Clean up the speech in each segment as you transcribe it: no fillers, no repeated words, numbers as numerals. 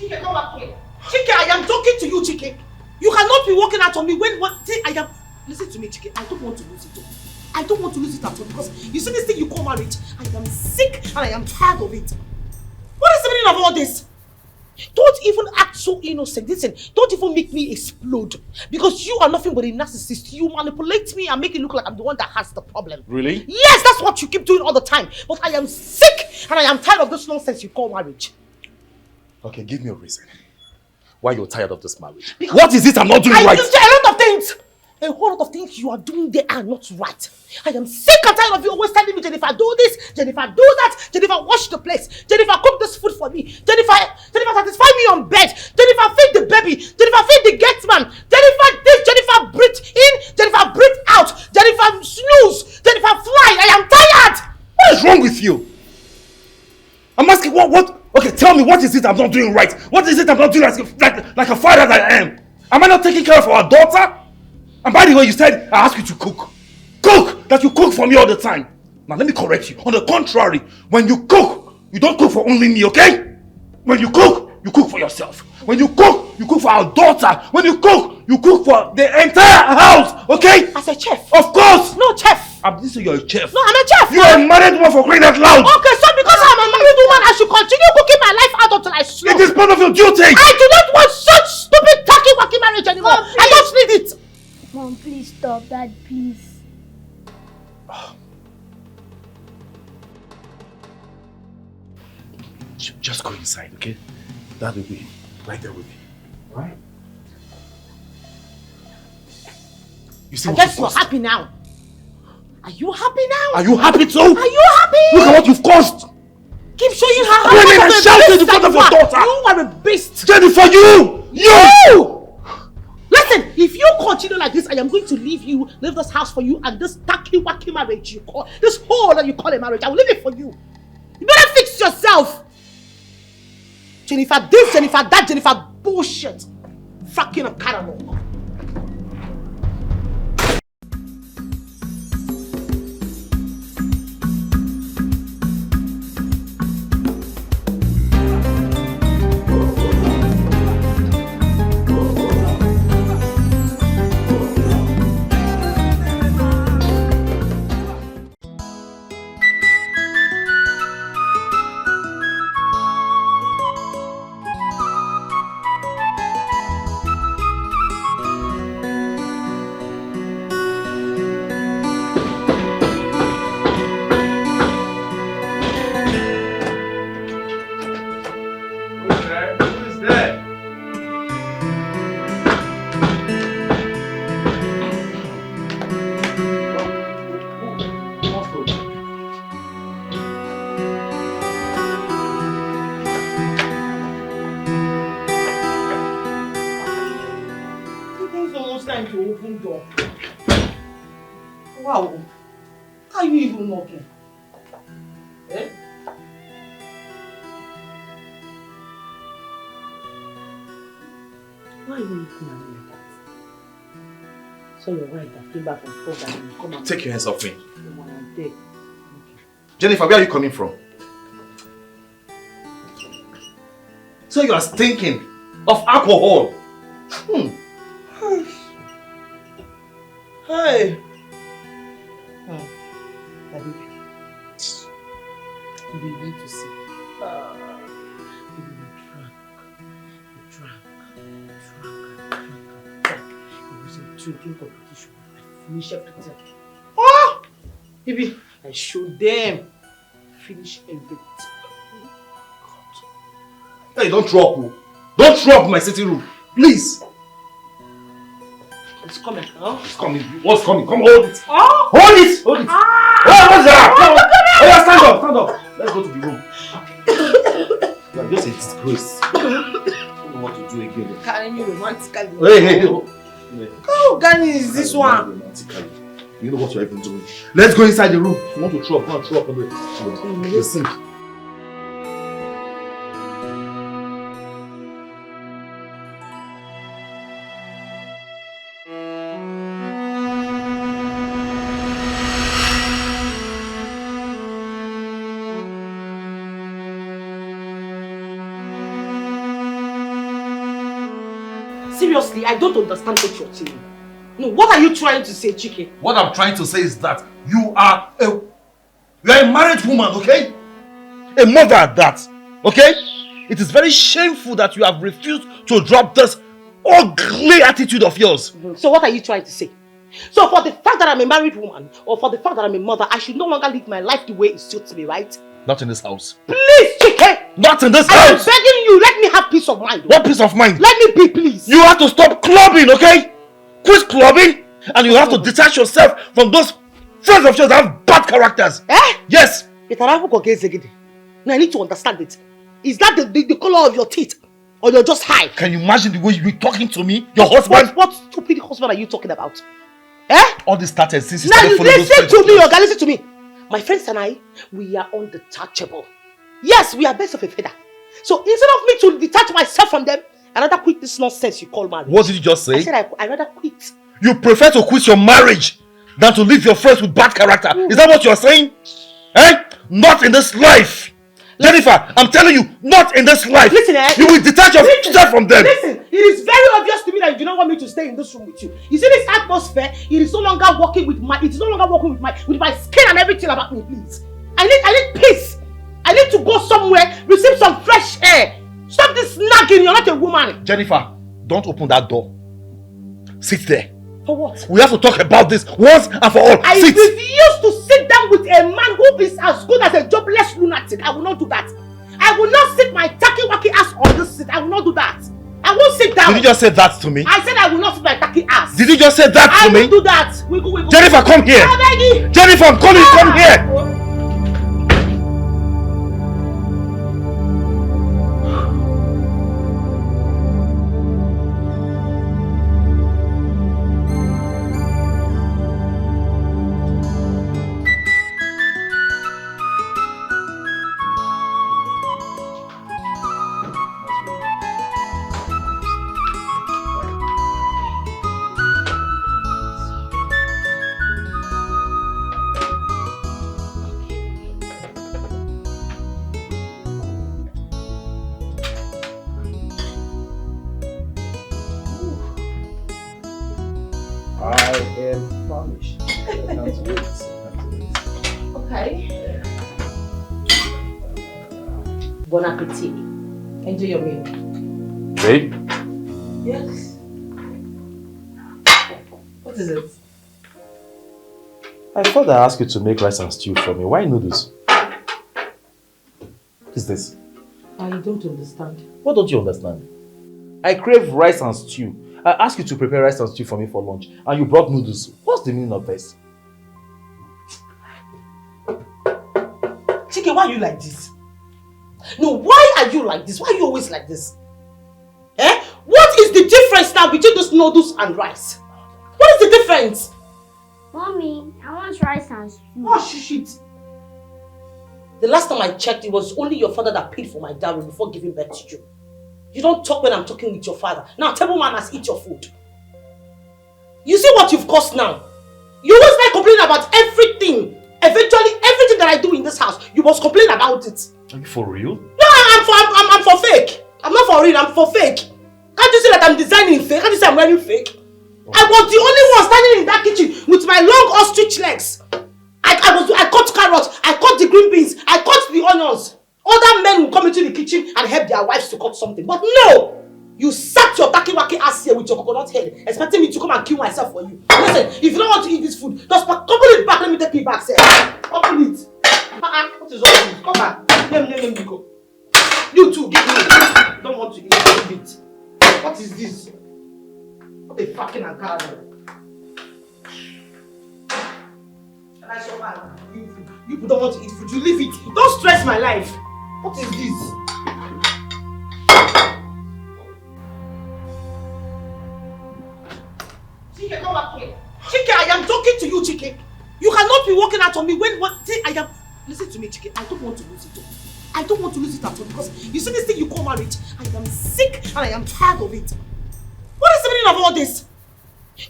Chike, come back here. Chike, I am talking to you, Chike. You cannot be walking out on me when what? See, I am. Listen to me, Chike. I don't want to lose it. I don't want to lose it at all because you see this thing you call marriage. I am sick and I am tired of it. What is the meaning of all this? Don't even act so innocent. Listen, don't even make me explode. Because you are nothing but a narcissist. You manipulate me and make it look like I'm the one that has the problem. Really? Yes, that's what you keep doing all the time. But I am sick and I am tired of this nonsense you call marriage. Okay, give me a reason why you're tired of this marriage. Because what is it I'm not doing right? A lot of things. A whole lot of things you are doing there are not right. I am sick and tired of you always telling me, Jennifer, do this, Jennifer, do that, Jennifer, wash the place, Jennifer, cook this food for me, Jennifer, satisfy me on bed, Jennifer, feed the baby, Jennifer, feed the gate man, Jennifer, this, Jennifer, breathe in, Jennifer, breathe out, Jennifer, snooze, Jennifer, fly. I am tired. What is wrong with you? I'm asking, what? Okay, tell me, what is it I'm not doing right? What is it I'm not doing like a father that I am? Am I not taking care of our daughter? And by the way, you said I asked you to cook. Cook! That you cook for me all the time. Now let me correct you. On the contrary, when you cook, you don't cook for only me, okay? When you cook for yourself. When you cook for our daughter. When you cook for the entire house, okay? As a chef? Of course! No, chef. I'm just saying you're a chef. No, I'm a chef. You're a married woman for crying out loud. Okay, so because I'm a married woman, I should continue cooking my life out until I slow. It is part of your duty. I do not want such stupid tacky-wacky marriage anymore. Mom, I don't need it. Mom, please stop. Dad, please. Just go inside, okay? That will be right there with you. Alright? You see, I guess you're happy now. Are you happy now? Are you happy too? Are you happy? Look at what you've caused! Keep showing her how Screaming and shouting in front of your daughter! You are a beast! Jennifer, you! Listen, if you continue like this, I am going to leave this house for you, and this tacky-wacky marriage you call, this hole that you call a marriage, I will leave it for you. You better fix yourself! Jennifer this, Jennifer that, Jennifer bullshit. Fucking a catalog. Wow. How are you even knocking? Eh? Why are you looking at me like that? So you're right, I came back from fog and you come and take your hands off me. I'm dead. Okay. Jennifer, where are you coming from? So you are stinking of alcohol. Hey. Baby. You need to see. You drank. It was a drinking competition. I finished everything. Oh! Baby, I showed them. Finish everything. Hey, don't drop. Don't drop my sitting room. Please. It's coming. Huh? It's coming. What's coming? Come hold it. Oh? Hold it. Hold it. Ah! Oh, what's that? Oh, yeah, stand up. Stand up. Let's go to the room. You are just a disgrace. I don't know what to do again. Carry me romantically. Hey. How Gani is this one? Romantically. You know what you're even doing. Let's go inside the room. If you want to throw up, go and throw up on the sink. Seriously, I don't understand what you're saying. No, what are you trying to say, Chike? What I'm trying to say is that you are a married woman, okay? A mother at that, okay? It is very shameful that you have refused to drop this ugly attitude of yours. So what are you trying to say? So for the fact that I'm a married woman, or for the fact that I'm a mother, I should no longer live my life the way it suits me, right? Not in this house. Please, Chike! Not in this I am house! begging you, let me have peace of mind. What peace of mind? Let me be, please. You have to stop clubbing, okay? Quit clubbing, and you have to detach yourself from those friends of yours that have bad characters. Eh? Yes. Now I need to understand it. Is that the color of your teeth? Or you're just high? Can you imagine the way you be talking to me? Your husband? What stupid husband are you talking about? Eh? All this started since you now started following those listen to me, friends. Oga, listen to me. My friends and I, we are undetachable. Yes, we are birds of a feather. So instead of me to detach myself from them, I rather quit this nonsense you call marriage. What did you just say? I said I rather quit. You prefer to quit your marriage than to leave your friends with bad character. Is that what you're saying? Eh? Not in this life. Jennifer, I'm telling you, not in this life. Listen, you will detach yourself from them. Listen, it is very obvious to me that you do not want me to stay in this room with you. You see this atmosphere? It is no longer working with my skin and everything about me, please. I need peace. I need to go somewhere, receive some fresh air. Stop this nagging, you're not a woman. Jennifer, don't open that door. Sit there. For what? We have to talk about this once and for all. I refuse to sit down with a man who is as good as a jobless lunatic. I will not do that. I will not sit my tacky-wacky ass on this seat. I will not do that. I won't sit down. Did you just say that to me? I said I will not sit my tacky ass. Did you just say that to me? I will do that. We go. Jennifer, come here. Jennifer, I'm calling you. Come here. Bon appetit. Enjoy your meal. Babe? Yes. What is it? I thought I asked you to make rice and stew for me. Why noodles? What is this? I don't understand. What don't you understand? I crave rice and stew. I asked you to prepare rice and stew for me for lunch, and you brought noodles. What's the meaning of this? Chike, why are you like this? No, why are you like this? Why are you always like this? Eh? What is the difference now between those noodles and rice? What is the difference? Mommy, I want rice and stew. Oh, shit. The last time I checked, it was only your father that paid for my dowry before giving birth to you. You don't talk when I'm talking with your father. Now, table manners, eat your food. You see what you've caused now? You always like complaining about everything. Eventually, everything that I do in this house, you must complain about it. Are you for real? No, I'm for fake. I'm not for real, I'm for fake. Can't you see that I'm designing fake? Can't you see I'm wearing fake? Oh. I was the only one standing in that kitchen with my long ostrich legs. I cut carrots, I cut the green beans, I cut the onions. Other men will come into the kitchen and help their wives to cut something. But no! You sat your tacky-wacky ass here with your coconut head, expecting me to come and kill myself for you. Listen, if you don't want to eat this food, just couple it back. Let me take it back, sir. Couple it. What is all this? Come back. Name, go. You too, give me. Don't want to eat it. What is this? What a fucking ankara. And I saw man, you don't want to eat food. You leave it. Don't stress my life. What is this? Chike, come back here. Chike, I am talking to you, Chike. You cannot be walking out on me when what? See, I am. Listen to me, Chike. I don't want to lose it. I don't want to lose it at all because you see this thing you call marriage. I am sick and I am tired of it. What is the meaning of all this?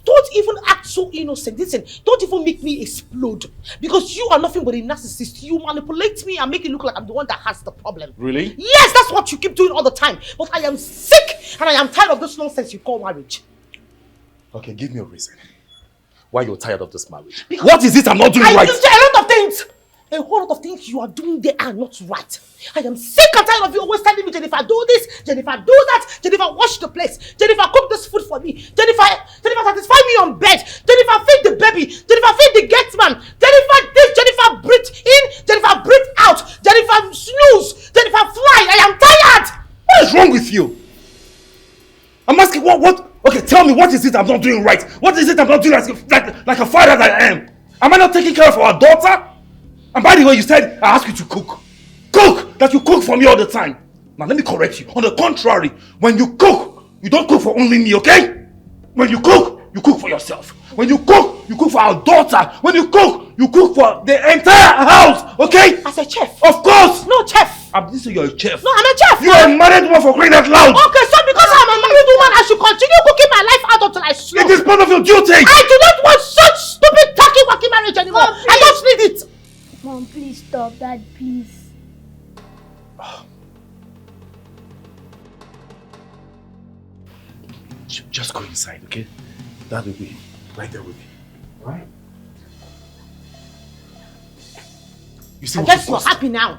Don't even act so innocent. Listen, don't even make me explode. Because you are nothing but a narcissist. You manipulate me and make it look like I'm the one that has the problem. Really? Yes, that's what you keep doing all the time. But I am sick And I am tired of this nonsense you call marriage. Okay, give me a reason why you're tired of this marriage. Because what is it I'm not doing right? A lot of things. A whole lot of things you are doing there are not right. I am sick and tired of you always telling me, Jennifer, do this, Jennifer, do that, Jennifer, wash the place, Jennifer, cook this food for me, Jennifer, satisfy me on bed, Jennifer, feed the baby, Jennifer, feed the guest man, Jennifer, this, Jennifer, breathe in, Jennifer, breathe out, Jennifer, snooze, Jennifer, fly. I am tired. What is wrong with you? I'm asking, what? Okay, tell me, what is it I'm not doing right? What is it I'm not doing like a father that I am? Am I not taking care of our daughter? And by the way, you said I asked you to cook. Cook! That you cook for me all the time. Now let me correct you. On the contrary, when you cook, you don't cook for only me, okay? When you cook for yourself. When you cook for our daughter. When you cook for the entire house, okay? As a chef? Of course! No, chef. I'm just saying you're a chef. No, I'm a chef. You're a married woman for crying out loud. Okay, so because I'm a married woman, I should continue cooking my life out until I slow. It is part of your duty. I do not want such stupid tacky-wacky marriage anymore. Mom, I don't need it. Mom, please stop. Dad, please. Just go inside, okay? That will be right there with you. Alright? You see, I guess you're happy now.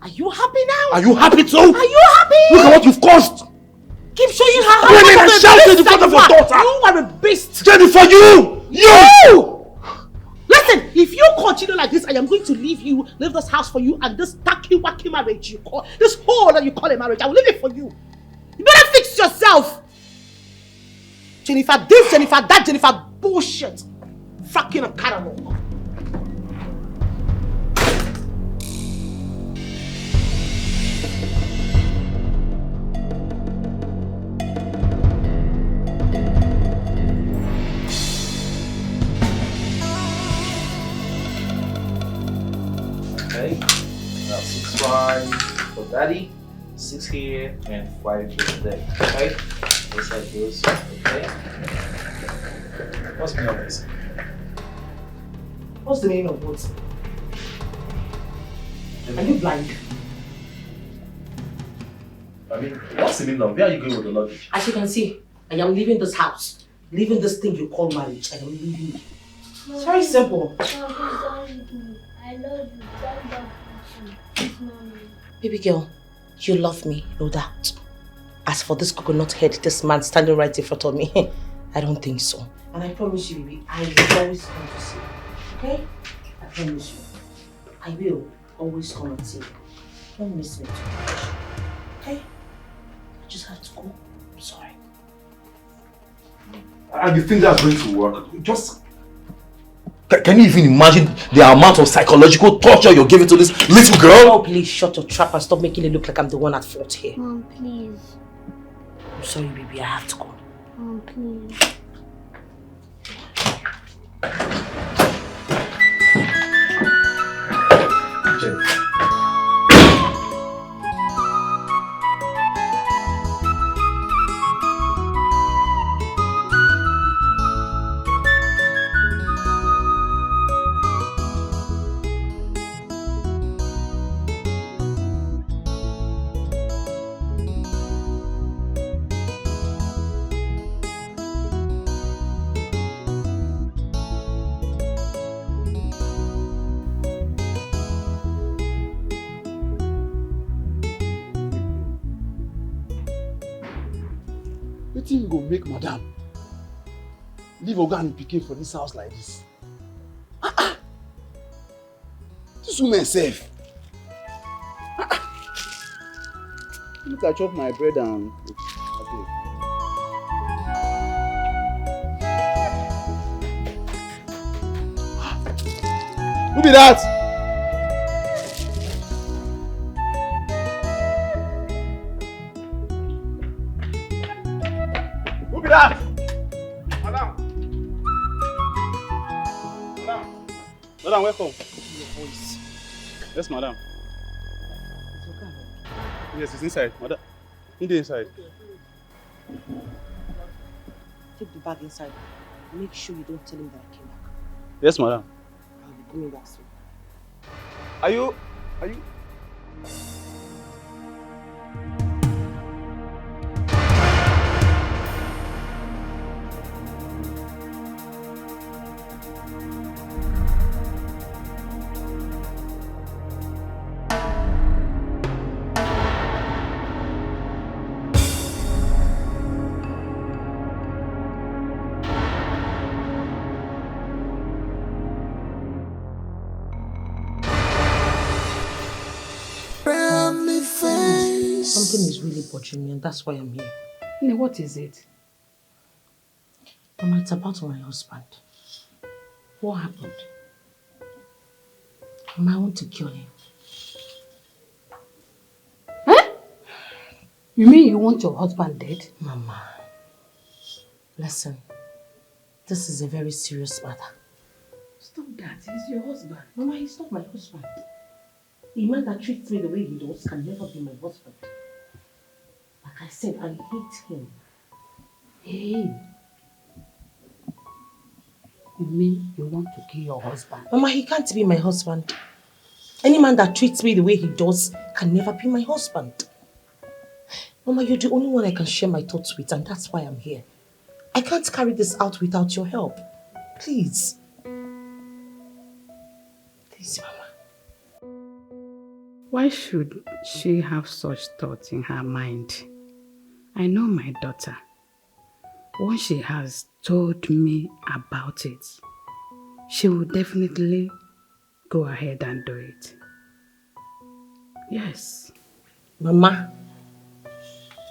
Are you happy now? Are you happy too? Are you happy? Look at what you've caused! Keep showing her how Screaming and shouting in front of your daughter! You are a beast! Jennifer, you! Listen, if you continue like this, I am going to leave this house for you, and this tacky-wacky marriage you call, this hole that you call a marriage, I will leave it for you. You better fix yourself! Jennifer this, Jennifer that, Jennifer bullshit. Fucking a catalog. Okay, now 6 lines for daddy, 6 here, and 5 here there. Okay, just like this. Okay. What's the meaning of this? What's the meaning of what? Are you blind? I mean, what's the meaning of where are you going with the luggage? As you can see, I am leaving this house. Leaving this thing you call marriage. I am leaving it. It's very simple. Mom, please don't leave me. I love you. Thank God for you. Please, Mommy. Baby girl, you love me, no doubt. As for this coconut head, this man standing right in front of me, I don't think so. And I promise you, baby, I will always come to see you. Okay? I promise you. I will always come and see you. Don't miss me too much. Okay? I just have to go. I'm sorry. And you think that's going to work? Just... Can you even imagine the amount of psychological torture you're giving to this little girl? Oh, please shut your trap and stop making it look like I'm the one at fault here. Mom, please. I'm sorry, baby. I have to go. Mom, please. Jennifer. Wetin go make madam leave oga and pikin for this house like this? This woman sef. Look, I chop my bread and okay. Who be that? Who be that? Madam. Madam. Madam, welcome. Your voice. Yes, madam. It's okay. Yes, it's inside. Madam. In the inside. Take the bag inside. Make sure you don't tell him that I came back. Yes, madam. I'll be coming back soon. Are you? Something is really bothering me and that's why I'm here. Ini, what is it? Mama, it's about my husband. What happened? Mama, I want to kill him. Huh? You mean you want your husband dead? Mama, listen. This is a very serious matter. Stop that. He's your husband. Mama, he's not my husband. A man that treats me the way he does can never be my husband. Like I said, I hate him. Hey. You mean you want to kill your husband? Mama, he can't be my husband. Any man that treats me the way he does can never be my husband. Mama, you're the only one I can share my thoughts with, and that's why I'm here. I can't carry this out without your help. Please. Please, Mama. Why should she have such thoughts in her mind? I know my daughter. Once she has told me about it, she will definitely go ahead and do it. Yes. Mama,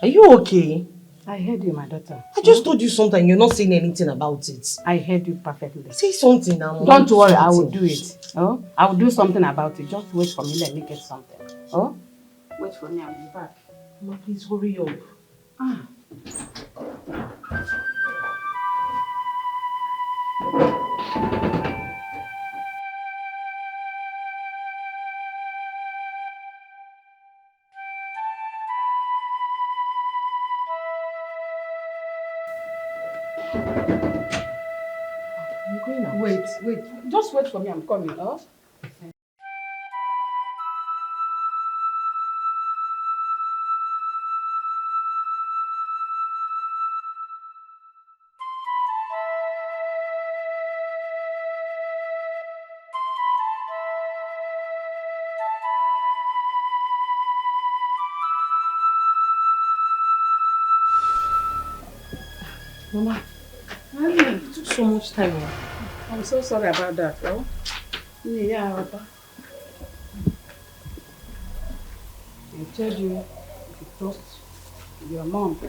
are you okay? I heard you, my daughter. I just told you something. You're not saying anything about it. I heard you perfectly. Say something now, Mama. Don't worry, I will do it. Oh, I will do something about it. Just wait for me. Let me get something. Oh, wait for me. I'll be back. Mama, please hurry up. Ah. I'm going out. Wait. Just wait for me. I'm coming. Oh. Mama, it took so much time. I'm so sorry about that. Oh. Yeah, Papa. I told you to trust your mom.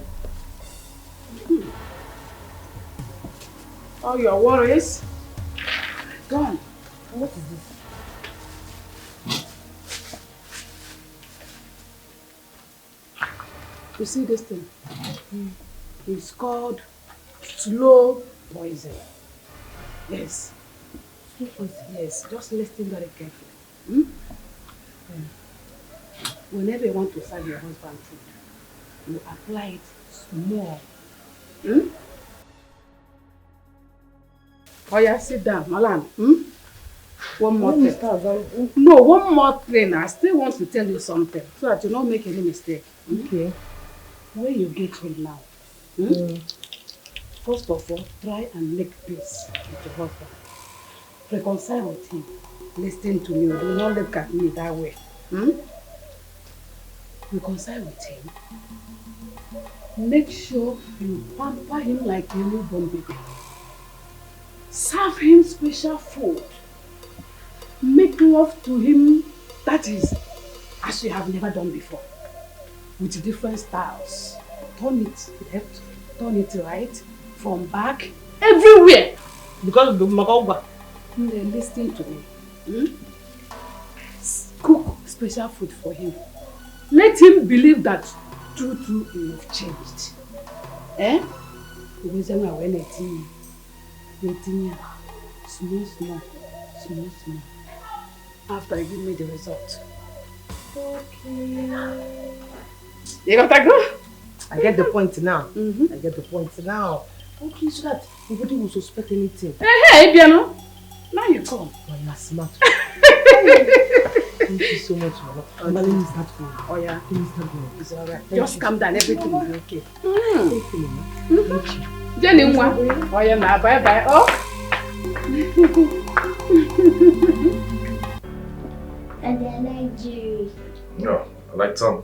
All your worries gone. What is this? You see this thing? It's called slow poison. Yes. Slow poison? Yes. Just listen very carefully. Whenever you want to serve your husband food, you apply it small. Oh yeah, sit down, Malan. One more thing. No, one more thing. I still want to tell you something so that you don't make any mistake. Okay. When you get home now, first of all, try and make peace with your husband. Reconcile with him. Listen to me. Do not look at me that way. Reconcile with him. Make sure you pamper him like a newborn baby. Serve him special food. Make love to him, that is, as you have never done before. With different styles. Turn it left, turn it right, from back, everywhere. Because of the Magawa. Then listen to me. Cook special food for him. Let him believe that true you've changed. Eh? Small. After you give me the result. Okay. You got that girl? I get the point now. I get the point now. Okay, so that nobody will suspect anything. Hey, piano. Now you come. Oh, you're smart. Thank you so much, Mama. Mama, let me start going. Oh, yeah. Let me start going. It's alright. Just calm down. Everything will be okay. Thank you, Mama. Thank you. Jenny, oh, yeah, now bye. Oh. Daddy, I like Jerry. No, I like Tom.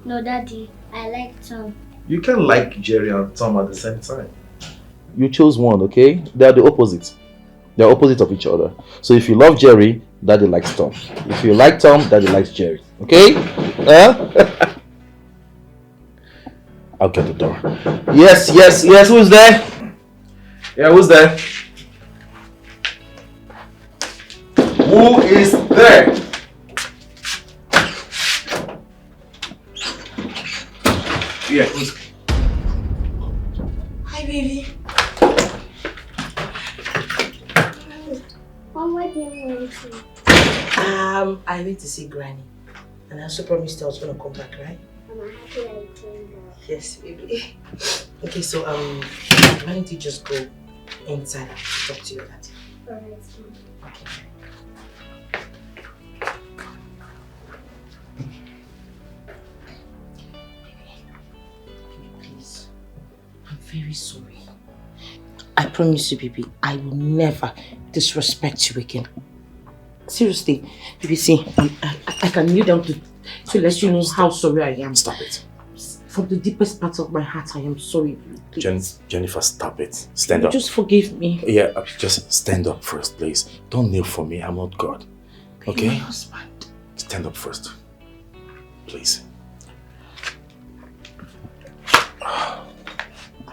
No, Daddy, I like Tom. You can like Jerry and Tom at the same time. You chose one, okay? They are the opposite. They are opposite of each other. So if you love Jerry, Daddy likes Tom. If you like Tom, Daddy likes Jerry. Okay? I'll get the door. Yes, yes, yes. Who's there? Yeah, who's there? Who is there? Yeah, who's... Hi, baby. Mom, what do you want to? I went to see Granny. And I also promised I was going to come back, right? I'm happy I came back. Yes, baby. Okay, so, why don't you just go inside and talk to your daddy? Alright, Mom. Okay. Please, I'm very sorry. I promise you, baby, I will never disrespect you again. Seriously, baby, see, I can kneel down to let you know how sorry I am. Stop it. From the deepest part of my heart, I am sorry. Jennifer, stop it. Stand up. Just forgive me. Yeah, just stand up first, please. Don't kneel for me. I'm not God. Okay? My husband. Stand up first. Please. Are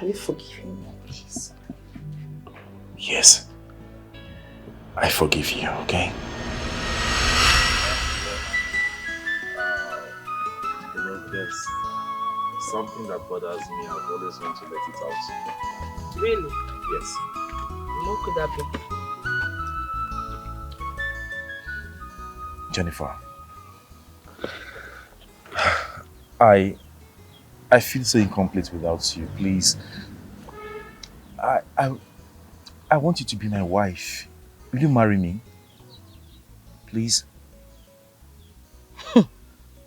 you forgiving me, please? Yes. I forgive you, okay? There's something that bothers me. I've always wanted to let it out. Really? Yes. What could that be? Jennifer. I feel so incomplete without you. Please. I want you to be my wife. Will you marry me? Please?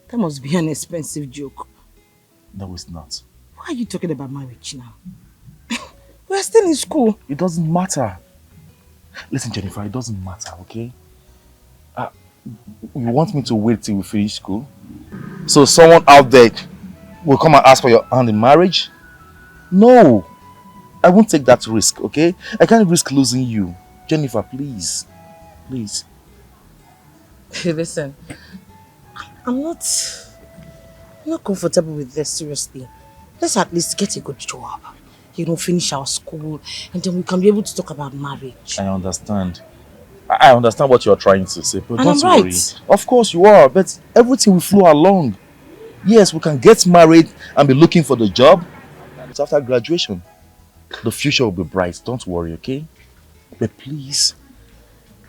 That must be an expensive joke. No, it's not. Why are you talking about marriage now? We're still in school. It doesn't matter. Listen, Jennifer, it doesn't matter, okay? You want me to wait till we finish school? So someone out there will come and ask for your hand in marriage? No. I won't take that risk, okay? I can't risk losing you. Jennifer, please. Please. Hey, listen. I'm not comfortable with this, seriously. Let's at least get a good job. You know, finish our school, and then we can be able to talk about marriage. I understand. I understand what you're trying to say, but And don't I'm worry. right. Of course you are, but everything will flow along. Yes, we can get married and be looking for the job. But after graduation, the future will be bright. Don't worry, okay? But please,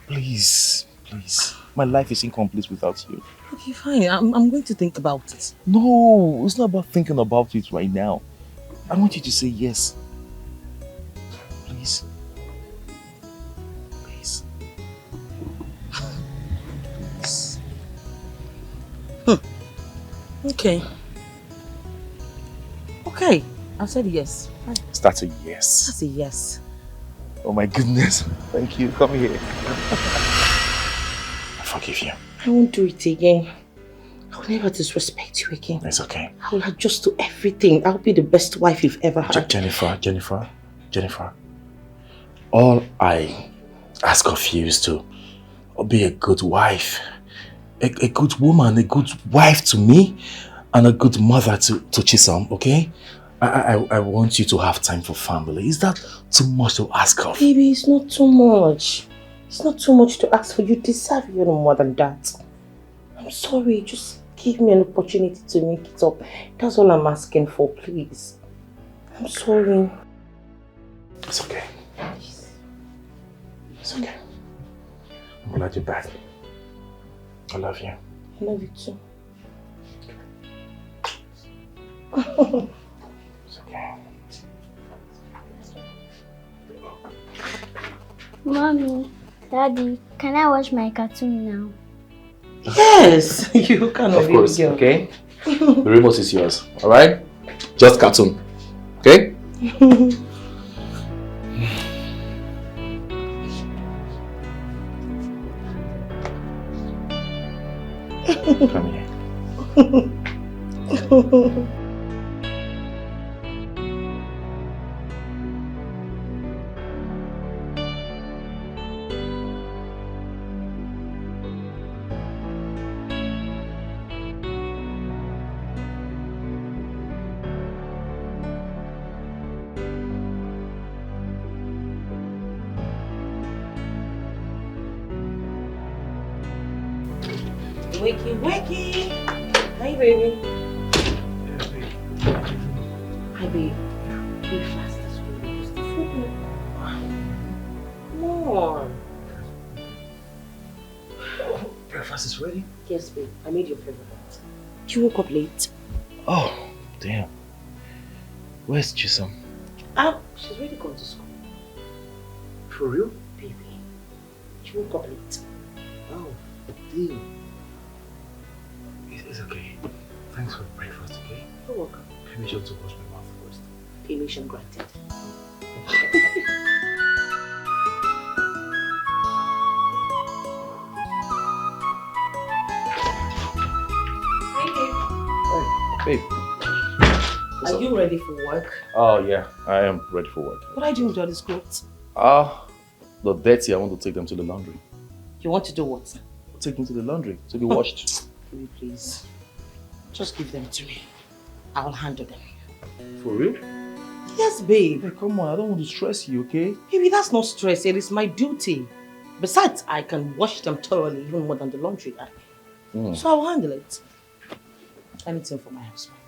please, please. My life is incomplete without you. Okay, fine. I'm going to think about it. No, it's not about thinking about it right now. I want you to say yes. Please. Please. Please. Okay. Okay. I said yes. Fine. Start a yes. That's a yes. Oh my goodness. Thank you. Come here. I forgive you. I won't do it again. I'll never disrespect you again. It's okay. I'll adjust to everything. I'll be the best wife you've ever had. Jennifer. All I ask of you is to be a good wife. A good woman, a good wife to me, and a good mother to Chisom, okay? I want you to have time for family. Is that too much to ask of? Baby, it's not too much. It's not too much to ask for. You deserve even more than that. I'm sorry. Just give me an opportunity to make it up. That's all I'm asking for, please. I'm sorry. It's okay. It's okay. I'm glad you're back. I love you. I love you too. It's okay. Mommy, Daddy, can I watch my cartoon now? Yes, you can. Of course, okay? The remote is yours, alright? Just cartoon, okay? Come here. Wakey, wakey. Hi, baby. Hi, babe. Breakfast is ready. What's the food? Come on. Breakfast is ready? Yes, babe. I made your favorite. You woke up late. Oh, damn. Where's Chisom? She's already gone to school. For real? Baby. She woke up late. Oh, damn. It's okay. Thanks for the breakfast, okay? You're welcome. Permission to wash my mouth first. Permission granted. Babe. Are you ready for work? Oh, yeah. I am ready for work. What are you doing with all these clothes? The dirty, I want to take them to the laundry. You want to do what? Take them to the laundry to be washed. Baby, please. Just give them to me. I'll handle them. For real? Yes, babe. Hey, come on. I don't want to stress you, okay? Baby, that's not stress. It is my duty. Besides, I can wash them thoroughly, even more than the laundry guy. So I'll handle it. Anything for my husband.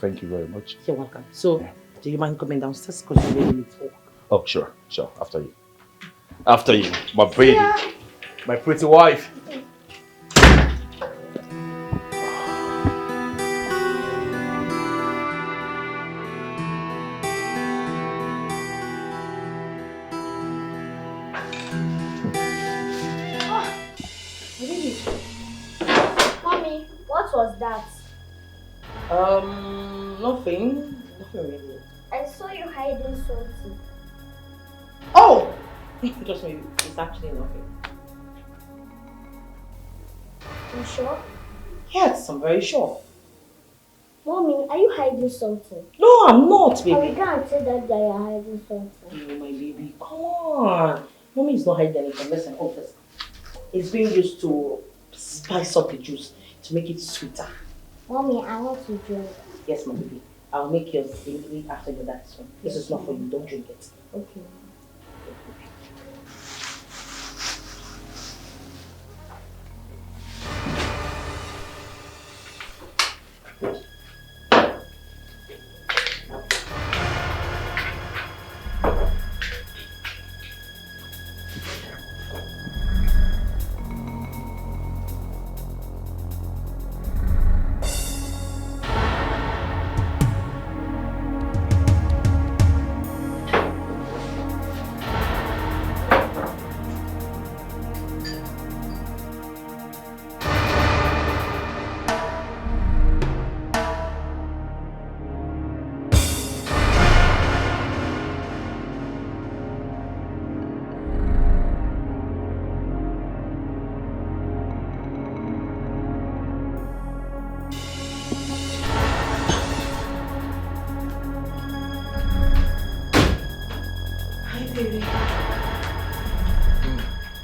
Thank you very much. You're welcome. So, do you mind coming downstairs? Because you really need to work. Oh, sure. Sure. After you. After you. My baby. Yeah. My pretty wife. Mommy, what was that? Nothing. Nothing really. I saw you hiding something. Oh! Just maybe. It's actually nothing. You sure? Yes, I'm very sure. Mommy, are you hiding something? No, I'm not, I baby. will go and tell that guy you're hiding something. Oh, my baby. Come on. Mommy is not hiding anything. Listen, obviously. It's being used to spice up the juice to make it sweeter. Mommy, I want to drink. Yes, my baby. I'll make yours immediately after your dad's one. This is not for you. Don't drink it. Okay.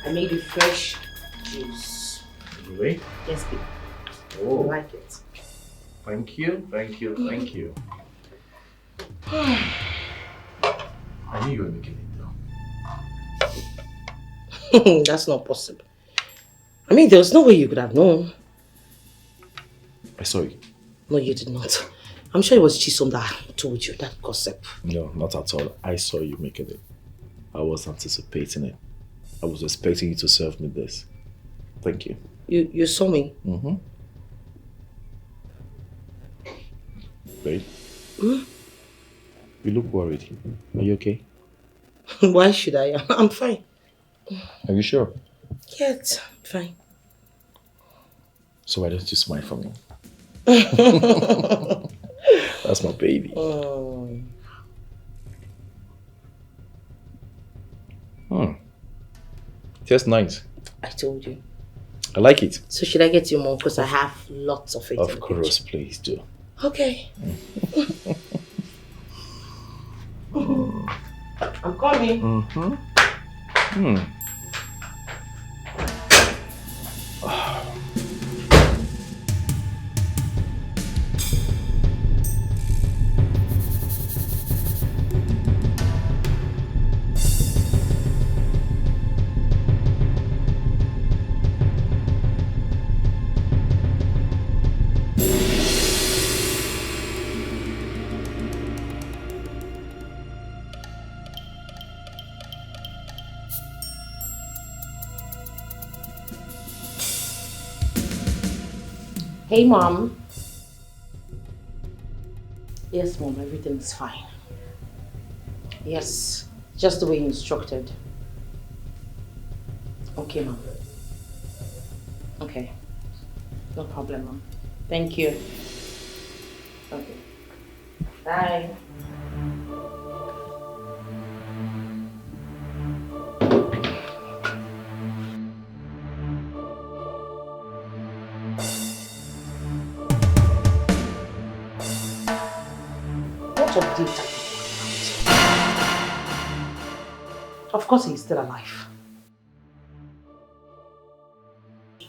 I made a fresh juice. Really? Yes, babe. Oh. I like it. Thank you. Thank you. Thank you. I knew you were making it though. That's not possible. I mean, there was no way you could have known. I saw you. No, you did not. I'm sure it was Chisom that told you that gossip. No, not at all. I saw you making it. I was anticipating it. I was expecting you to serve me this. Thank you. You saw me? Mm-hmm. Babe? Hmm? You look worried. Are you okay? Why should I? I'm fine. Are you sure? Yes, I'm fine. So why don't you smile for me? That's my baby. Tastes nice. I told you. I like it. So should I get you more? Because I have lots of it. Of course, please do. Okay. I'm coming. Mm-hmm. Hey, Mom. Yes, Mom, everything is fine. Yes, just the way you instructed. Okay, Mom. Okay. No problem, Mom. Thank you. Okay. Bye. What update are you talking about? Of course he's still alive.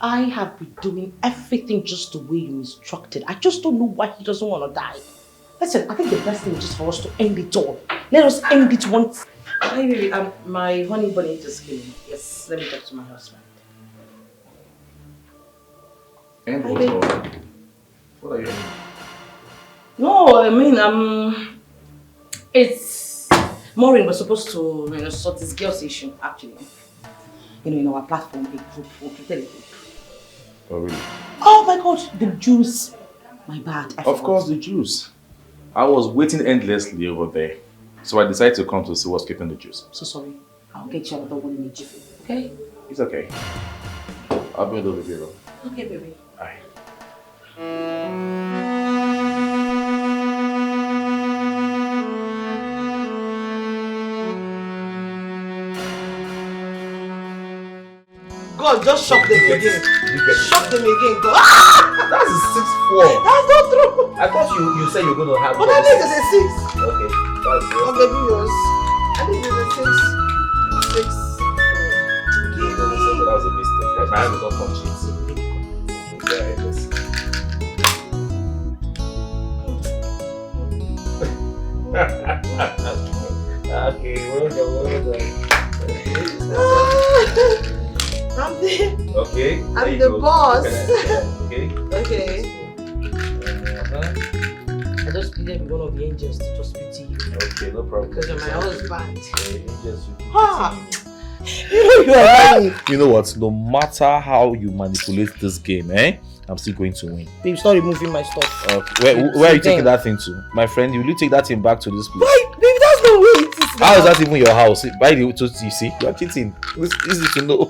I have been doing everything just the way you instructed. I just don't know why he doesn't want to die. Listen, I think the best thing is just for us to end it all. Let us end it once. Hi baby, my honey bunny just came in. Yes, let me talk to my husband. And Hi, babe. what are you doing? No, I mean, it's Maureen was supposed to, sort this girl's issue, actually. In our platform, a group, we created a group. Oh, really? Oh my God, the juice. My bad. Of course, the juice. I was waiting endlessly over there. So I decided to come to see what's keeping the juice. So sorry. I'll get you another one in a jiffy, okay? It's okay. I'll be in the living room. Okay, baby. Bye. God, just shock them again. Shock them again, God. That's a 6'4". That's not true. I thought you said you were going to have. But I think it's a 6. Okay, that's it. Oh, baby, yours. I think it's a 6. 6. That was a mistake. My hand was not punching. Yeah, it is. Okay, well done. Okay. I'm the boss. Okay. Okay. I just needed one of the angels to just speak to you. Okay, no problem. Because you're my husband. Angels will Ha! You know what? No matter how you manipulate this game, I'm still going to win. Babe, start removing my stuff. Where are you taking that thing to? My friend, will you take that thing back to this place? Why? Baby, that's no way it is. How is that even your house? By the way, you see, you are cheating. It's easy to know.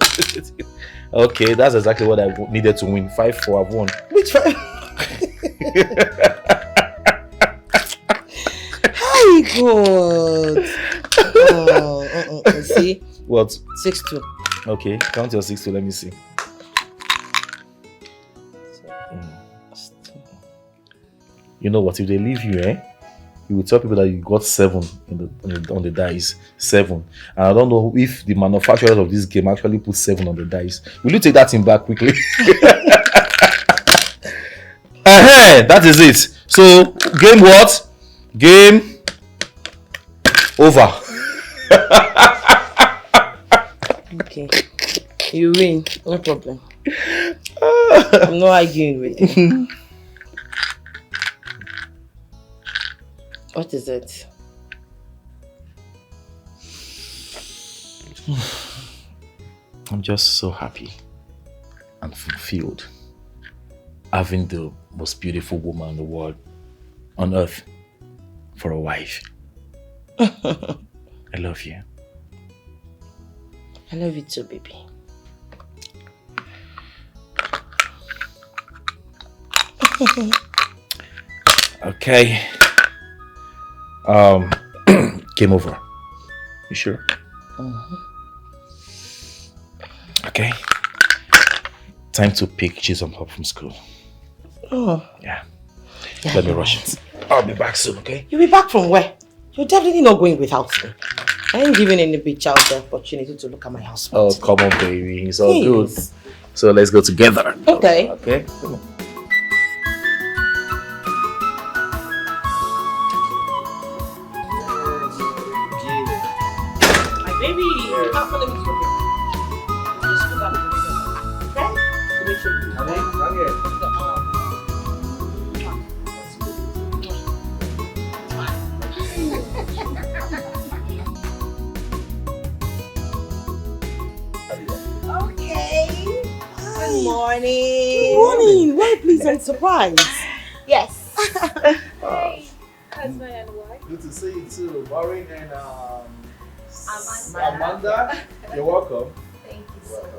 Okay, that's exactly what I needed to win. 5-4, I've won. Which 5? Hi, God. See? What? 6-2. Okay, count your 6 to let me see. You know what? If they leave you, you will tell people that you got 7 on the dice. 7. And I don't know if the manufacturers of this game actually put 7 on the dice. Will you take that thing back quickly? That is it. So, game what? Game over. Okay. You win. No problem. I'm not arguing with you. What is it? I'm just so happy and fulfilled having the most beautiful woman in the world on earth for a wife. I love you. I love you too, baby. Okay. Game over. You sure? Okay. Time to pick Chisholm up from school. Oh. Yeah. Let me rush it. I'll be back soon, okay? You'll be back from where? You're definitely not going without me. I ain't giving any bitch out the opportunity to look at my house. Oh, come on, baby. It's all good. So let's go together. Okay. Okay? Come on. Baby, you can't follow me to your just put that in the window. Okay? To make sure you Okay. Good morning. morning. Very pleasant surprise. Yes. Hey, husband and wife. Good to see you too, Maureen and Amanda. You're welcome. Thank you so much.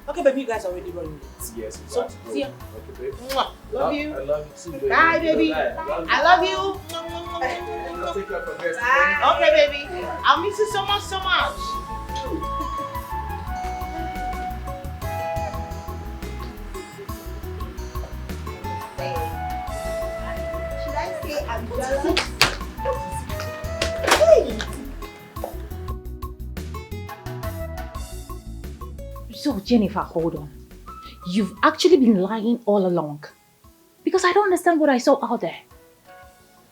Okay, baby, you guys are already running late. Yes, we So, got to go. see ya. Okay, babe. Mwah. Love you. I love you too, baby. Bye, baby. I love you. Take care of your guests. Okay, baby. I'll miss you so much, so much. Should I say I'm jealous? So, Jennifer, hold on. You've actually been lying all along. Because I don't understand what I saw out there.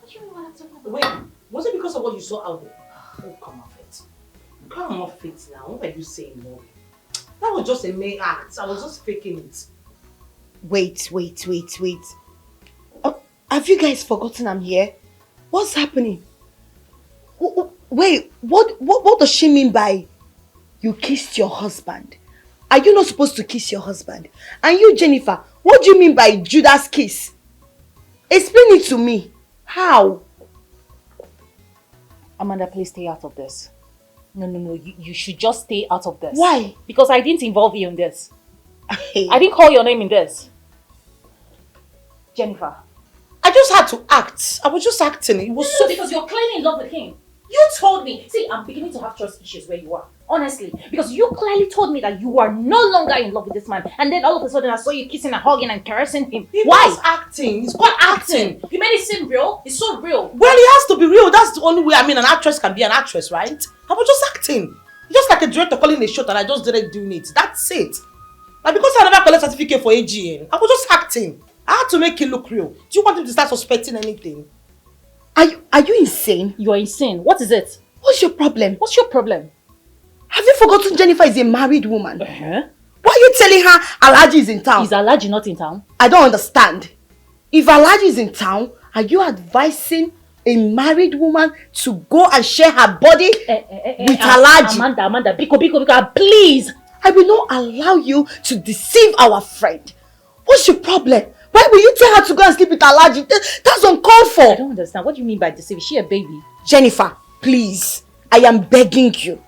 What do you mean what I'm talking about? Wait, was it because of what you saw out there? Oh, come off it. Come off it now. What are you saying, Mom? That was just a mere act. I was just faking it. Wait. Have you guys forgotten I'm here? What's happening? Wait, what does she mean by you kissed your husband? Are you not supposed to kiss your husband? And you, Jennifer, what do you mean by Judas kiss? Explain it to me. How? Amanda, please stay out of this. No. You should just stay out of this. Why? Because I didn't involve you in this. Hey. I didn't call your name in this. Jennifer. I just had to act. I was just acting. It was so... Because you're clearly in love with him. You told me. See, I'm beginning to have trust issues where you are. Honestly. Because you clearly told me that you are no longer in love with this man. And then all of a sudden I saw you kissing and hugging and caressing him. He Why? was acting. It's called acting. You made it seem real. It's so real. Well, it has to be real. That's the only way. I mean, an actress can be an actress, right? I was just acting. Just like a director calling a shot and I just didn't do it. That's it. Like because I never collect certificate for AGN, I was just acting. I had to make it look real. Do you want him to start suspecting anything? Are you insane? You are insane. What is it? What's your problem? What's your problem? Have you forgotten Jennifer is a married woman? Uh-huh. Why are you telling her Alhaji is in town? Is Alhaji not in town? I don't understand. If Alhaji is in town, are you advising a married woman to go and share her body with Alhaji? Amanda, Biko, please! I will not allow you to deceive our friend. What's your problem? Why will you tell her to go and sleep with Alhaji? That's uncalled I for. don't understand. What do you mean by deceive? Is she a baby? Jennifer, please. I am begging you.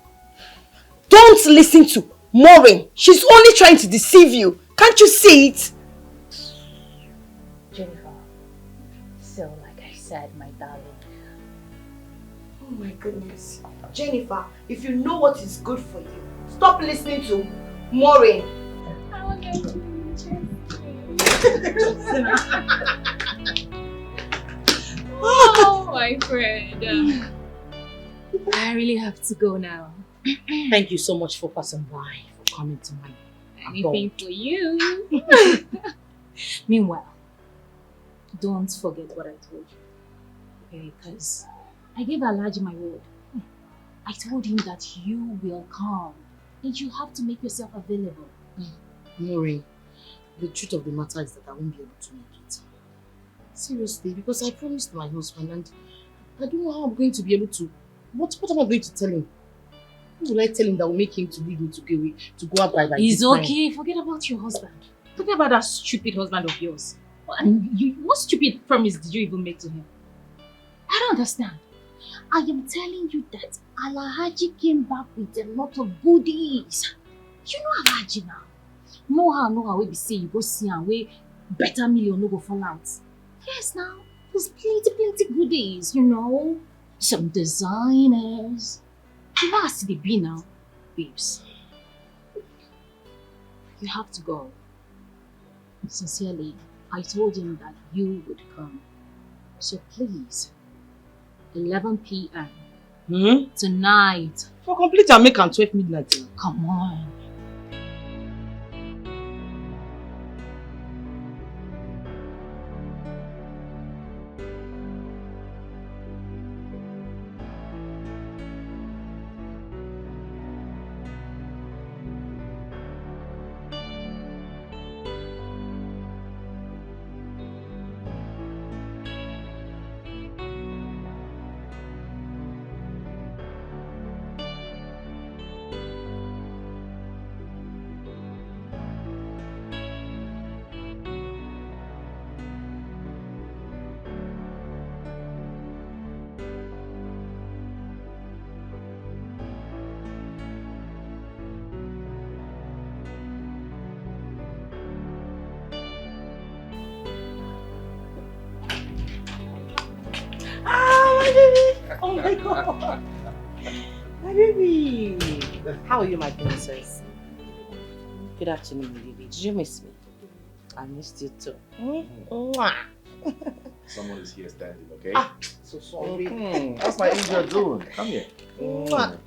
Don't listen to Maureen. She's only trying to deceive you. Can't you see it? Jennifer. So, like I said, my darling. Oh my goodness. Jennifer, if you know what is good for you, stop listening to Maureen. I want to go Oh, my friend. I really have to go now. Thank you so much for passing by, for coming to my Anything for you. Meanwhile, don't forget what I told you. Okay, because I gave Alhaji my word. I told him that you will come and you have to make yourself available. Maureen, the truth of the matter is that I won't be able to make it. Seriously, because I promised my husband and I don't know how I'm going to be able to. What am I going to tell him? What will I tell him that will make him to leave me to go out by It's this time? okay. Forget about your husband. Forget about that stupid husband of yours. And what stupid promise did you even make to him? I don't understand. I am telling you that Alhaji came back with a lot of goodies. You know Alhaji now. Know how we be say you go see and we better million no go fall out. Yes now. There's plenty goodies, you know. Some designers. You know how see they be now, babes. You have to go. Sincerely, I told him that you would come. So please, 11 p.m. Tonight. For complete and make am 12 midnight. Come on. Oh my God. My baby. How are you, my princess? Good afternoon, baby. Did you miss me? I missed you too. Mwah. Someone is here standing, okay? Ah, so sorry. How's my angel doing? Come here. Mwah.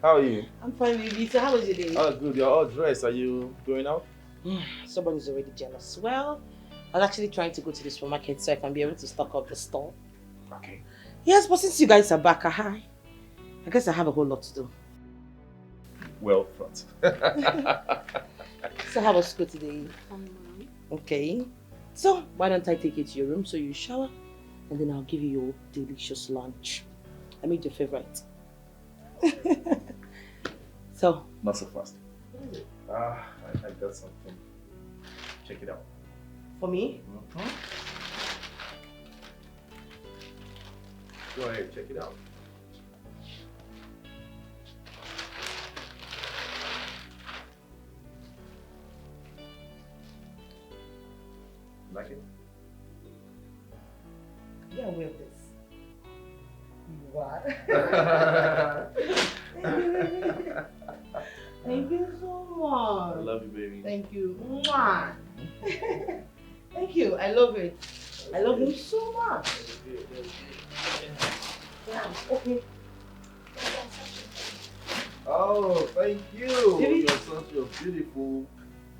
How are you? I'm fine, baby. So how was your day? Oh, good. You're all dressed. Are you going out? Somebody's already jealous. Well, I was actually trying to go to the supermarket so I can be able to stock up the store. Okay. Yes, but since you guys are back, I guess I have a whole lot to do. Well thought. So how was school today? Okay. So why don't I take you to your room so you shower and then I'll give you your delicious lunch. I made your favorite. So. Not so fast. I got something. Check it out. For me? Go ahead, check it out. Like it? Yeah, wear this. What? Thank you so much. I love you, baby. Thank you. Mwah. Thank you. I love it. I love you so much. Yeah, okay. Oh, thank you. Baby. You're such a beautiful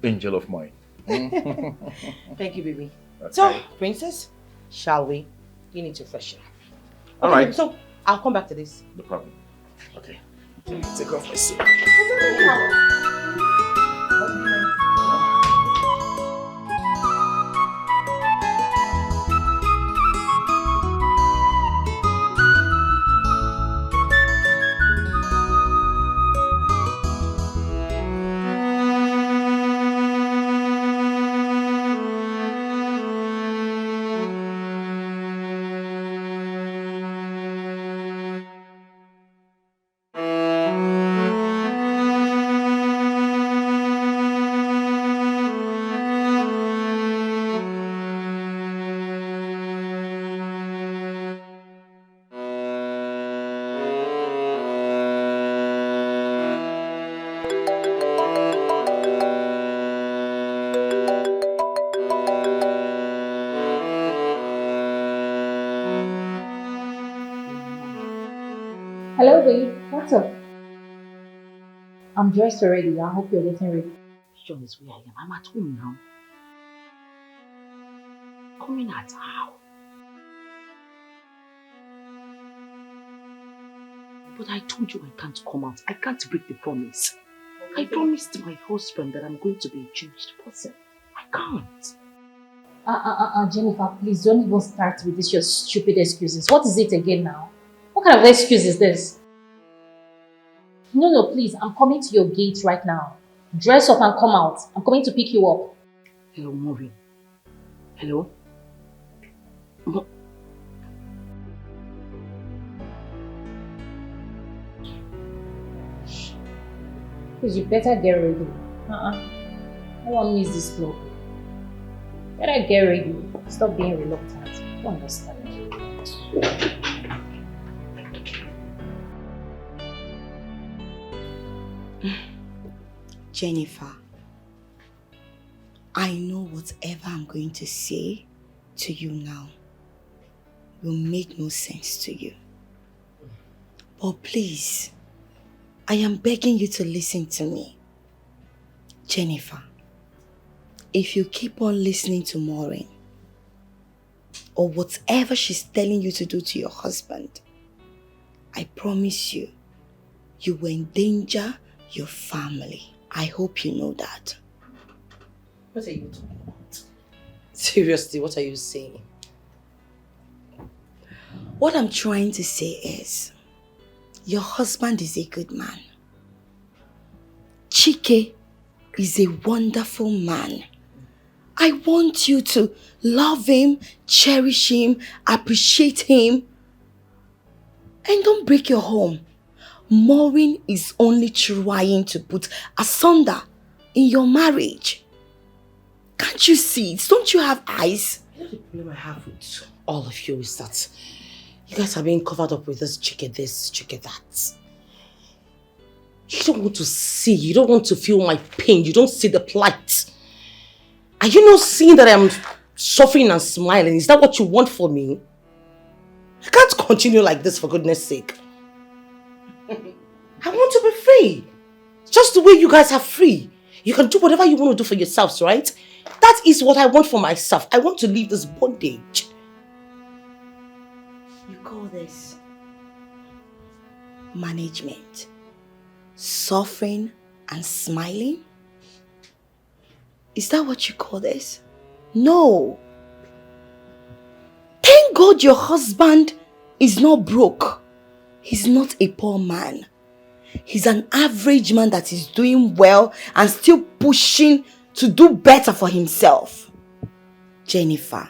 angel of mine. Thank you, baby. Okay. So, princess, shall we? You need to freshen up. All right. So, I'll come back to this. No problem. Okay. Let me take off my suit. Hello, babe. What's up? I'm dressed already. I hope you're getting ready. John is where I am. I'm at home now. Coming at how? But I told you I can't come out. I can't break the promise. I promised my husband that I'm going to be a changed person. I can't. Jennifer, please don't even start with this your stupid excuses. What is it again now? What kind of excuse is this? No, please. I'm coming to your gate right now. Dress up and come out. I'm coming to pick you up. Hello, Maureen. Hello? Please, you better get ready. I won't miss this club. Better get ready. Stop being reluctant. I don't understand. Jennifer, I know whatever I'm going to say to you now will make no sense to you. But please, I am begging you to listen to me. Jennifer, if you keep on listening to Maureen, or whatever she's telling you to do to your husband, I promise you, you will endanger your family. I hope you know that. What are you talking about? Seriously, what are you saying? What I'm trying to say is, your husband is a good man. Chike is a wonderful man. I want you to love him, cherish him, appreciate him, and don't break your home. Maureen is only trying to put asunder in your marriage. Can't you see it? Don't you have eyes? The problem I have with all of you is that You guys are being covered up with this, that. You don't want to see, you don't want to feel my pain, you don't see the plight. Are you not seeing that I'm suffering and smiling? Is that what you want for me? I can't continue like this, for goodness sake. I want to be free. Just the way you guys are free. You can do whatever you want to do for yourselves, right? That is what I want for myself. I want to leave this bondage. You call this management? Suffering and smiling? Is that what you call this? No. Thank God your husband is not broke. He's not a poor man. He's an average man that is doing well and still pushing to do better for himself. Jennifer,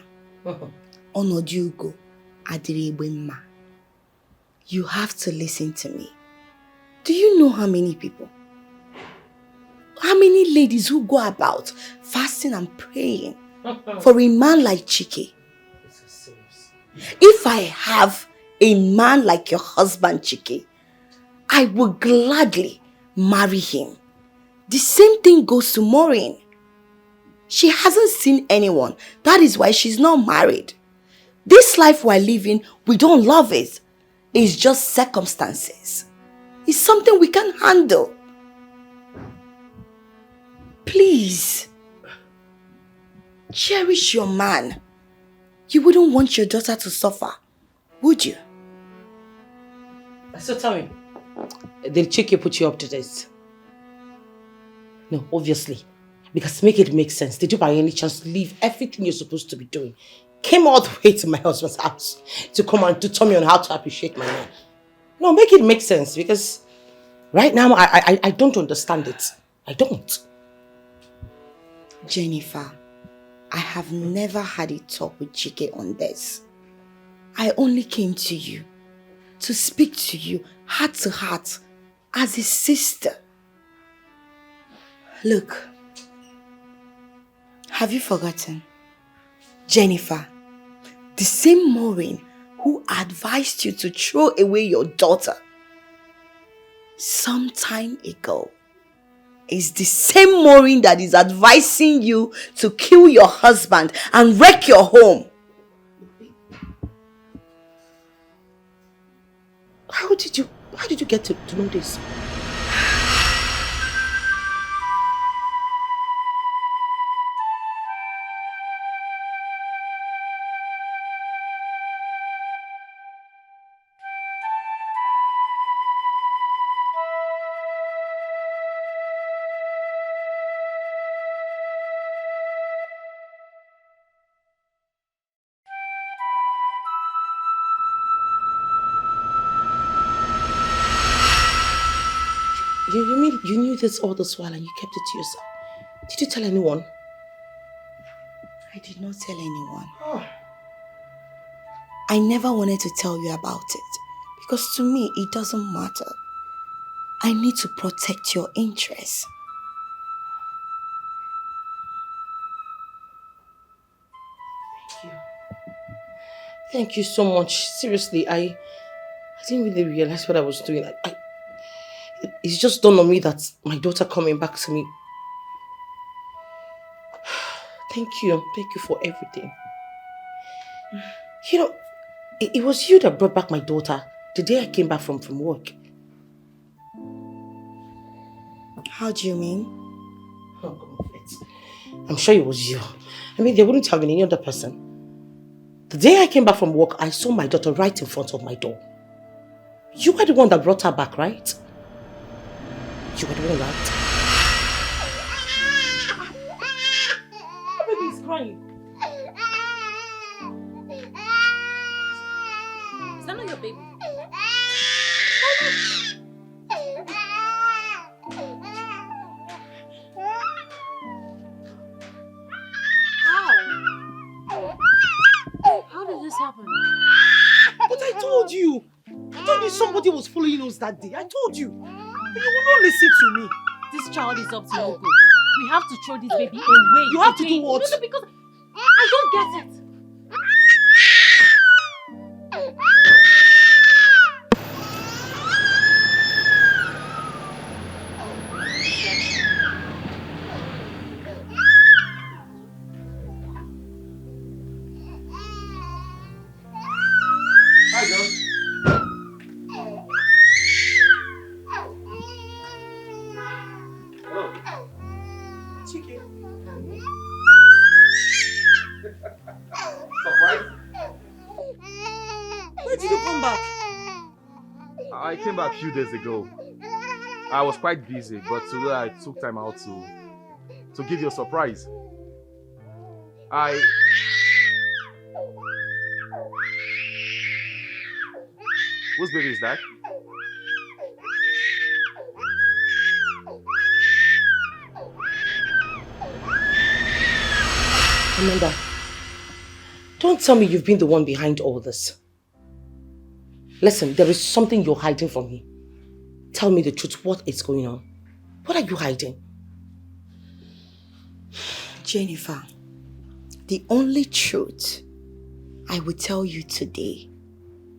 Onodugo Adiribwema, you have to listen to me. Do you know how many people? How many ladies who go about fasting and praying for a man like Chike? If I have a man like your husband, Chike, I will gladly marry him. The same thing goes to Maureen. She hasn't seen anyone. That is why she's not married. This life we're living, we don't love it. It's just circumstances. It's something we can handle. Please, cherish your man. You wouldn't want your daughter to suffer, would you? So tell me, did Chike put you up to this? No, obviously. Because make it make sense. Did you by any chance leave everything you're supposed to be doing? Came all the way to my husband's house to come and to tell me on how to appreciate my man. No, make it make sense, because right now I don't understand it. I don't. Jennifer, I have never had a talk with Chike on this. I only came to you to speak to you heart to heart as a sister. Look, have you forgotten? Jennifer, the same Maureen who advised you to throw away your daughter some time ago is the same Maureen that is advising you to kill your husband and wreck your home. How did you get to know this? You mean you knew this all this while and you kept it to yourself? Did you tell anyone? I did not tell anyone. Oh. I never wanted to tell you about it because to me it doesn't matter. I need to protect your interests. Thank you. Thank you so much. Seriously, I didn't really realize what I was doing. It's just dawned on me that my daughter coming back to me. Thank you for everything. You know, it was you that brought back my daughter the day I came back from work. How do you mean? Oh, come on, Fletch. I'm sure it was you. I mean, there wouldn't have been any other person. The day I came back from work, I saw my daughter right in front of my door. You were the one that brought her back, right? You were the one, right? Oh, baby is crying. Is that not your baby? How did this happen? But I told you. I told you somebody was following us that day. I told you. But you will not listen to me. This child is up to no good. We have to throw this baby away. You have to do what? No, because I don't get it. come back? I came back a few days ago. I was quite busy, but today I took time out to give you a surprise. Whose baby is that? Amanda, don't tell me you've been the one behind all this. Listen, there is something you're hiding from me. Tell me the truth. What is going on? What are you hiding? Jennifer, the only truth I will tell you today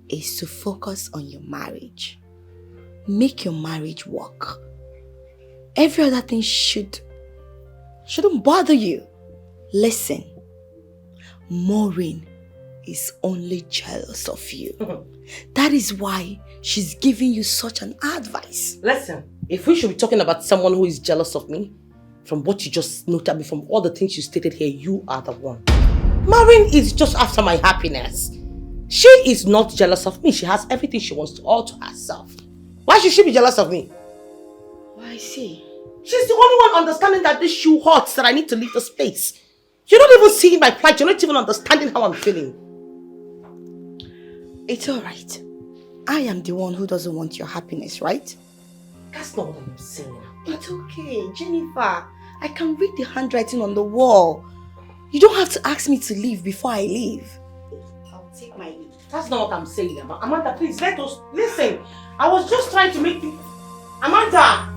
is to focus on your marriage. Make your marriage work. Every other thing shouldn't bother you. Listen, Maureen is only jealous of you. That is why she's giving you such an advice. Listen, if we should be talking about someone who is jealous of me, from what you just noted, from all the things you stated here, you are the one. Maureen is just after my happiness. She is not jealous of me. She has everything she wants to all to herself. Why should she be jealous of me? Oh, I see. She's the only one understanding that this shoe hurts, that I need to leave the space. You're not even seeing my plight. You're not even understanding how I'm feeling. It's alright. I am the one who doesn't want your happiness, right? That's not what I'm saying. It's okay, Jennifer. I can read the handwriting on the wall. You don't have to ask me to leave before I leave. I'll take my leave. That's not what I'm saying, Amanda. Please let us listen. I was just trying to make you... Amanda!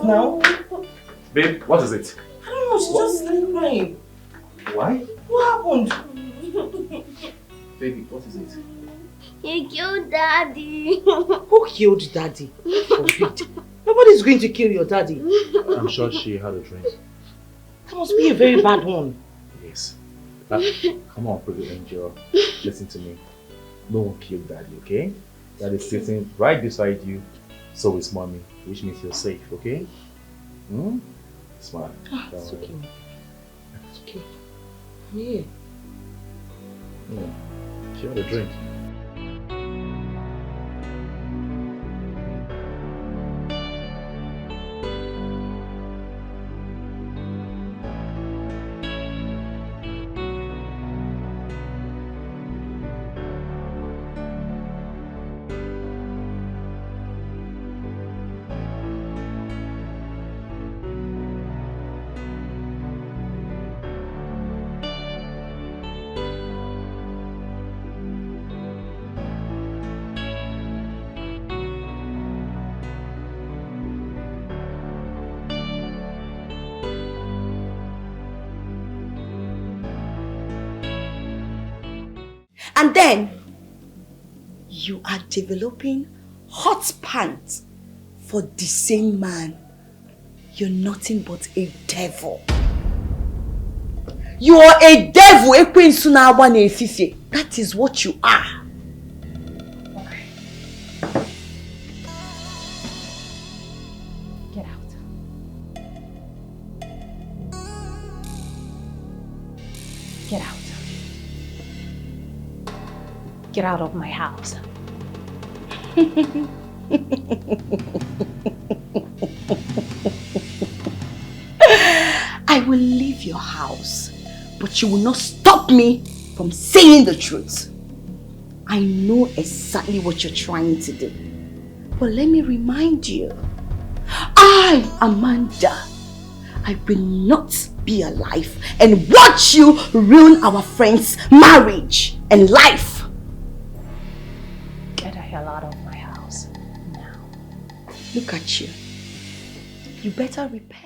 Now? Babe, what is it? I don't know, she's just started crying. Why? What happened? Baby, what is it? He killed Daddy. Who killed Daddy? Nobody's going to kill your daddy. I'm sure she had a drink. That must be a very bad one. Yes. Come on, pretty angel. Listen to me. No one killed Daddy, okay? Daddy's sitting right beside you. So is Mommy, which means you're safe, okay? Hmm? Smart. It's okay. It's okay. I'm here. She had a drink. And then, you are developing hot pants for the same man. You're nothing but a devil. You are a devil. That is what you are. Okay. Get out. Get out. Get out of my house. I will leave your house, but you will not stop me from saying the truth. I know exactly what you're trying to do. But let me remind you, I, Amanda, I will not be alive and watch you ruin our friend's marriage and life. Get the hell out of my house now. Look at you. You better repent.